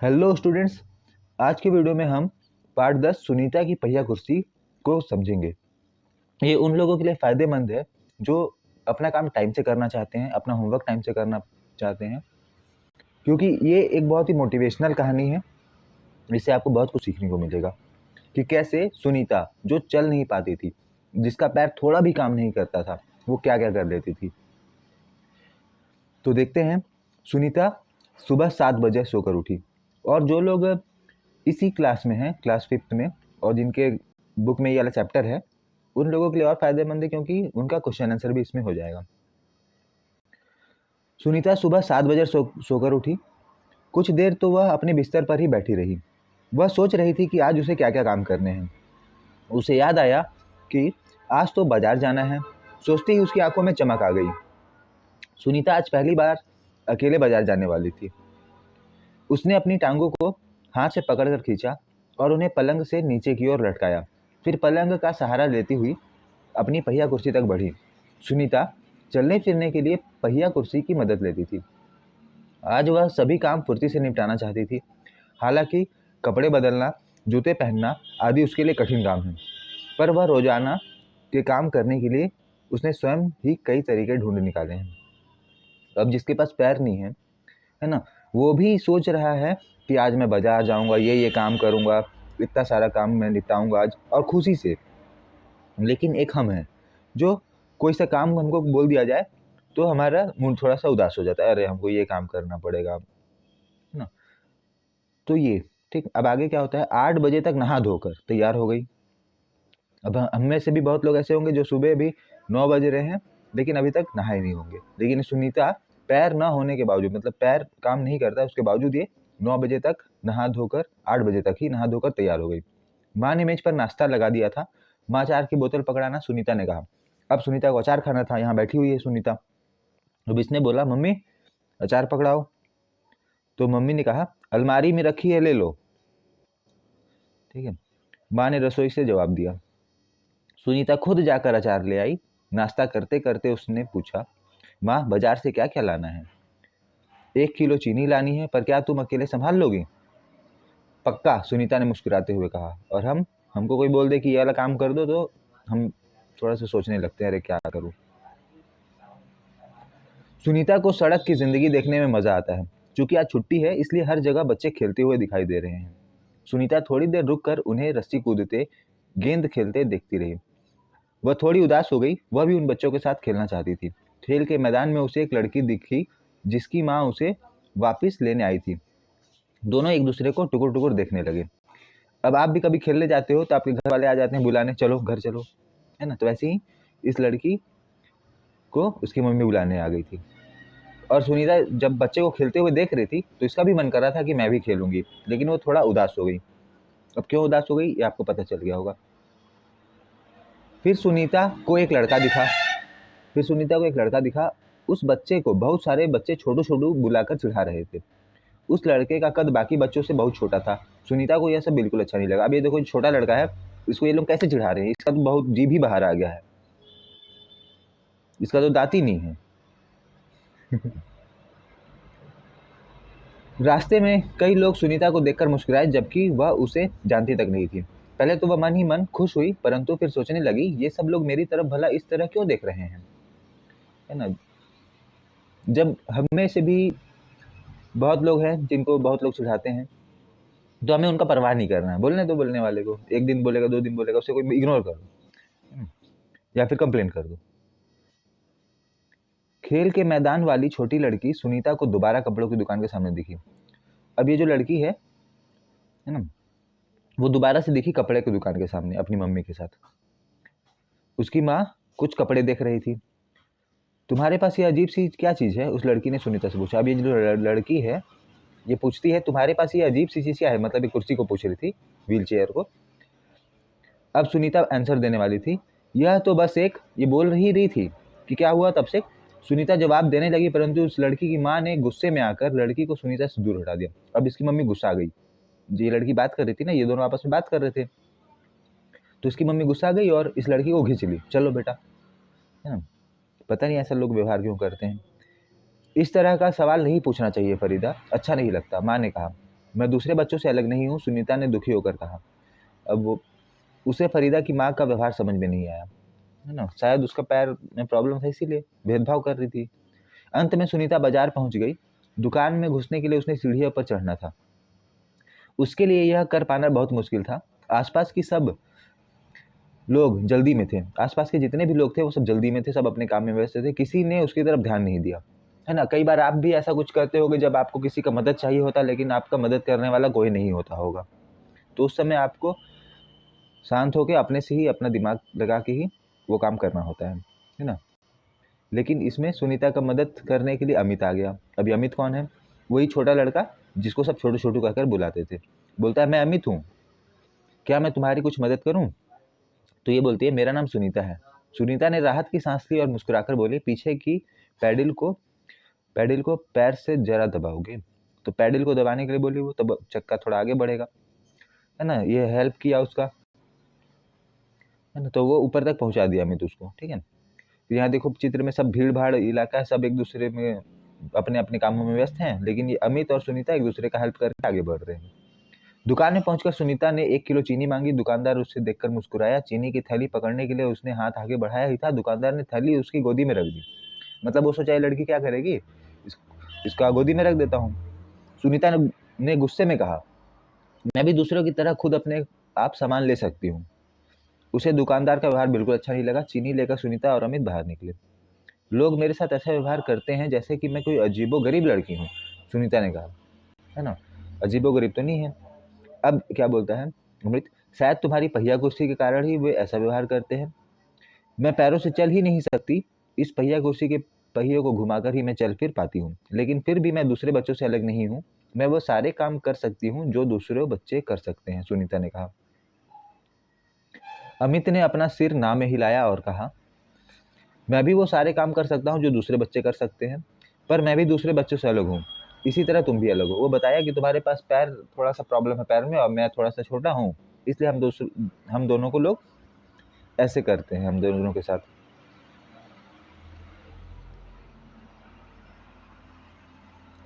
Hello students, आज के video में हम पार्ट 10 सुनीता की पहिया कुर्सी को समझेंगे। ये उन लोगों के लिए फ़ायदेमंद है जो अपना काम टाइम से करना चाहते हैं, अपना होमवर्क टाइम से करना चाहते हैं, क्योंकि ये एक बहुत ही मोटिवेशनल कहानी है। इससे आपको बहुत कुछ सीखने को मिलेगा कि कैसे सुनीता जो चल नहीं पाती थी, जिसका पैर थोड़ा भी काम नहीं करता था, वो क्या क्या कर लेती थी। तो देखते हैं। सुनीता सुबह 7 बजे सोकर उठी, और जो लोग इसी क्लास में हैं, क्लास 5th में, और जिनके बुक में ये वाला चैप्टर है, उन लोगों के लिए और फ़ायदेमंद है क्योंकि उनका क्वेश्चन आंसर भी इसमें हो जाएगा। सुनीता सुबह 7 बजे सोकर उठी। कुछ देर तो वह अपने बिस्तर पर ही बैठी रही। वह सोच रही थी कि आज उसे क्या क्या काम करने हैं। उसे याद आया कि आज तो बाजार जाना है। सोचते ही उसकी आंखों में चमक आ गई। सुनीता आज पहली बार अकेले बाजार जाने वाली थी। उसने अपनी टांगों को हाथ से पकड़कर खींचा और उन्हें पलंग से नीचे की ओर लटकाया। फिर पलंग का सहारा लेती हुई अपनी पहिया कुर्सी तक बढ़ी। सुनीता चलने फिरने के लिए पहिया कुर्सी की मदद लेती थी। आज वह सभी काम फुर्ती से निपटाना चाहती थी। हालांकि कपड़े बदलना, जूते पहनना आदि उसके लिए कठिन काम है, पर वह रोजाना के काम करने के लिए उसने स्वयं ही कई तरीके ढूंढ निकाले हैं। अब जिसके पास पैर नहीं है ना, वो भी सोच रहा है कि आज मैं बाजार जाऊंगा, ये काम करूंगा, इतना सारा काम मैं निपटाऊंगा आज, और खुशी से। लेकिन एक हम हैं जो कोई सा काम हमको बोल दिया जाए तो हमारा मूड थोड़ा सा उदास हो जाता है, अरे हमको ये काम करना पड़ेगा, है ना। तो ये ठीक। अब आगे क्या होता है, 8 बजे तक नहा धोकर तैयार हो गई। अब हम में से भी बहुत लोग ऐसे होंगे जो सुबह भी 9 बजे रहे हैं लेकिन अभी तक नहाए नहीं होंगे। लेकिन सुनीता पैर न होने के बावजूद, मतलब पैर काम नहीं करता, उसके बावजूद ये 9 बजे तक नहा धोकर, 8 बजे तक ही नहा धोकर तैयार हो गई। माँ ने मेज पर नाश्ता लगा दिया था। माँ अचार की बोतल पकड़ाना, सुनीता ने कहा। अब सुनीता को अचार खाना था। यहाँ बैठी हुई है सुनीता। अब इसने बोला, मम्मी अचार पकड़ाओ। तो मम्मी ने कहा, अलमारी में रखी है, ले लो। ठीक है। माँ ने रसोई से जवाब दिया। सुनीता खुद जाकर अचार ले आई। नाश्ता करते करते उसने पूछा, माँ बाजार से क्या क्या लाना है? 1 किलो चीनी लानी है, पर क्या तुम अकेले संभाल लोगी? पक्का, सुनीता ने मुस्कुराते हुए कहा। और हमको कोई बोल दे कि ये वाला काम कर दो तो हम थोड़ा सा सोचने लगते हैं, अरे क्या करूं। सुनीता को सड़क की जिंदगी देखने में मजा आता है। चूंकि आज छुट्टी है इसलिए हर जगह बच्चे खेलते हुए दिखाई दे रहे हैं। सुनीता थोड़ी देर रुककर उन्हें रस्सी कूदते, गेंद खेलते देखती रही। वह थोड़ी उदास हो गई। वह भी उन बच्चों के साथ खेलना चाहती थी। खेल के मैदान में उसे एक लड़की दिखी जिसकी माँ उसे वापस लेने आई थी। दोनों एक दूसरे को टुकुर टुकुर देखने लगे। अब आप भी कभी खेलने जाते हो तो आपके घर वाले आ जाते हैं बुलाने, चलो घर चलो, है ना। तो वैसे ही इस लड़की को उसकी मम्मी बुलाने आ गई थी। और सुनीता जब बच्चे को खेलते हुए देख रही थी तो इसका भी मन कर रहा था कि मैं भी खेलूंगी, लेकिन वो थोड़ा उदास हो गई। अब क्यों उदास हो गई ये आपको पता चल गया होगा। फिर सुनीता को एक लड़का दिखा। उस बच्चे को बहुत सारे बच्चे छोटू छोटू बुलाकर चिढ़ा रहे थे। उस लड़के का कद बाकी बच्चों से बहुत छोटा था। सुनीता को यह सब बिल्कुल अच्छा नहीं लगा। अब ये देखो, छोटा लड़का है, इसको ये लोग कैसे चिढ़ा रहे हैं, इसका तो बहुत जीभ ही बाहर आ गया है, इसका तो दांत ही नहीं है। रास्ते में कई लोग सुनीता को देखकर मुस्कुराए, जबकि वह उसे जानती तक नहीं थी। पहले तो वह मन ही मन खुश हुई, परंतु फिर सोचने लगी, ये सब लोग मेरी तरफ भला इस तरह क्यों देख रहे हैं, है ना। जब हम में से भी बहुत लोग हैं जिनको बहुत लोग चिढ़ाते हैं, तो हमें उनका परवाह नहीं करना है। बोलने दो बोलने वाले को, 1 दिन बोलेगा, 2 दिन बोलेगा, उसे कोई इग्नोर कर दो या फिर कंप्लेन कर दो। खेल के मैदान वाली छोटी लड़की सुनीता को दोबारा कपड़ों की दुकान के सामने दिखी। अब ये जो लड़की है ना, वो दोबारा से दिखी कपड़े की दुकान के सामने अपनी मम्मी के साथ। उसकी माँ कुछ कपड़े देख रही थी। तुम्हारे पास ये अजीब सी क्या चीज़ है? उस लड़की ने सुनीता से पूछा। अब ये जो लड़की है ये पूछती है, तुम्हारे पास ये अजीब सी चीज़ क्या है? मतलब ये कुर्सी को पूछ रही थी, व्हील चेयर को। अब सुनीता आंसर देने वाली थी, यह तो बस एक, ये बोल रही थी कि क्या हुआ तब से। सुनीता जवाब देने लगी, परंतु उस लड़की की माँ ने गुस्से में आकर लड़की को सुनीता से दूर हटा दिया। अब इसकी मम्मी गुस्सा आ गई। ये लड़की बात कर रही थी ना, ये दोनों आपस में बात कर रहे थे, तो इसकी मम्मी गुस्सा आ गई और इस लड़की को खींच ली, चलो बेटा, है ना। पता नहीं ऐसा लोग व्यवहार क्यों करते हैं। इस तरह का सवाल नहीं पूछना चाहिए फरीदा, अच्छा नहीं लगता, माँ ने कहा। मैं दूसरे बच्चों से अलग नहीं हूँ, सुनीता ने दुखी होकर कहा। अब उसे फरीदा की माँ का व्यवहार समझ में नहीं आया, है ना? शायद उसका पैर में प्रॉब्लम था, इसीलिए भेदभाव कर रही थी। अंत में सुनीता बाजार पहुंच गई। दुकान में घुसने के लिए उसने सीढ़ियों पर चढ़ना था। उसके लिए यह कर पाना बहुत मुश्किल था। आसपास की सब लोग जल्दी में थे। आसपास के जितने भी लोग थे वो सब जल्दी में थे, सब अपने काम में व्यस्त थे। किसी ने उसकी तरफ ध्यान नहीं दिया, है ना? कई बार आप भी ऐसा कुछ करते होगे जब आपको किसी का मदद चाहिए होता, लेकिन आपका मदद करने वाला कोई नहीं होता होगा। तो उस समय आपको शांत होकर अपने से ही अपना दिमाग लगा के ही वो काम करना होता है ना? लेकिन इसमें सुनीता का मदद करने के लिए अमित आ गया। अभी अमित कौन है? वही छोटा लड़का जिसको सब छोटू छोटू कहकर बुलाते थे। बोलता है, मैं अमित हूँ, क्या मैं तुम्हारी कुछ मदद करूँ? तो ये बोलती है, मेरा नाम सुनीता है। सुनीता ने राहत की सांस ली और मुस्कुराकर बोली, पीछे की पैडल को पैडल को पैर से जरा दबाओगे? तो पैडल को दबाने के लिए बोली वो, तब चक्का थोड़ा आगे बढ़ेगा, है ना? ये हेल्प किया उसका, है ना? तो वो ऊपर तक पहुंचा दिया अमित उसको, ठीक है। फिर यहाँ देखो चित्र में सब भीड़ भाड़ इलाका है, सब एक दूसरे में अपने अपने कामों में व्यस्त हैं, लेकिन ये अमित और सुनीता एक दूसरे का हेल्प करके आगे बढ़ रहे हैं। दुकान में पहुंचकर सुनीता ने 1 किलो चीनी मांगी। दुकानदार उससे देखकर मुस्कुराया। चीनी की थैली पकड़ने के लिए उसने हाथ आगे बढ़ाया ही था, दुकानदार ने थैली उसकी गोदी में रख दी। मतलब वो सोचा ये लड़की क्या करेगी, इसका गोदी में रख देता हूँ। सुनीता ने गुस्से में कहा, मैं भी दूसरों की तरह खुद अपने आप सामान ले सकती हूँ। उसे दुकानदार का व्यवहार बिल्कुल अच्छा नहीं लगा। चीनी लेकर सुनीता और अमित बाहर निकले। लोग मेरे साथ ऐसा व्यवहार करते हैं जैसे कि मैं कोई अजीबो गरीब लड़की हूँ, सुनीता ने कहा, है ना? अजीबो गरीब तो नहीं है। अब क्या बोलता है अमृत, शायद तुम्हारी पहिया कुर्सी के कारण ही वे ऐसा व्यवहार करते हैं। मैं पैरों से चल ही नहीं सकती, इस पहिया कुर्सी के पहियों को घुमाकर ही मैं चल फिर पाती हूँ, लेकिन फिर भी मैं दूसरे बच्चों से अलग नहीं हूँ। मैं वो सारे काम कर सकती हूँ जो दूसरे बच्चे कर सकते हैं, सुनीता ने कहा। अमित ने अपना सिर ना में हिलाया और कहा, मैं भी वो सारे काम कर सकता हूँ जो दूसरे बच्चे कर सकते हैं, पर मैं भी दूसरे बच्चों से अलग हूँ। इसी तरह तुम भी अलग हो। वो बताया कि तुम्हारे पास पैर थोड़ा सा प्रॉब्लम है पैर में, और मैं थोड़ा सा छोटा हूँ, इसलिए हम दोनों को लोग ऐसे करते हैं, हम दोनों के साथ।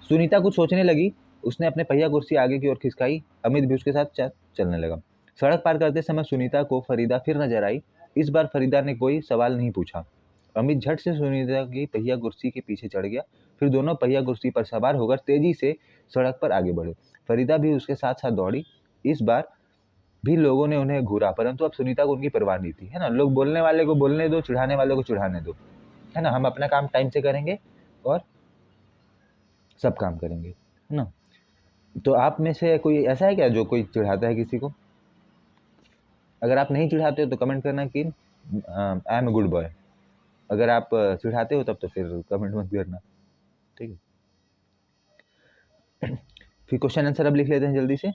सुनीता कुछ सोचने लगी। उसने अपने पहिया कुर्सी आगे की ओर खिसकाई। अमित भी उसके साथ चलने लगा। सड़क पार करते समय सुनीता को फरीदा फिर नजर आई। इस बार फरीदा ने कोई सवाल नहीं पूछा। अमित झट से सुनीता की पहिया कुर्सी के पीछे चढ़ गया। फिर दोनों पहिया कुर्सी पर सवार होकर तेजी से सड़क पर आगे बढ़े। फरीदा भी उसके साथ साथ दौड़ी। इस बार भी लोगों ने उन्हें घूरा, परंतु अब सुनीता को उनकी परवाह नहीं थी, है ना? लोग बोलने वाले को बोलने दो, चिढ़ाने वाले को चिढ़ाने दो, है ना? हम अपना काम टाइम से करेंगे और सब काम करेंगे, है ना? तो आप में से कोई ऐसा है क्या जो कोई चिढ़ाता है किसी को? अगर आप नहीं चिढ़ाते हो तो कमेंट करना कि I am a good boy. अगर आप चिढ़ाते हो तब तो फिर कमेंट मत करना, ठीक है। फिर क्वेश्चन आंसर अब लिख लेते हैं जल्दी से।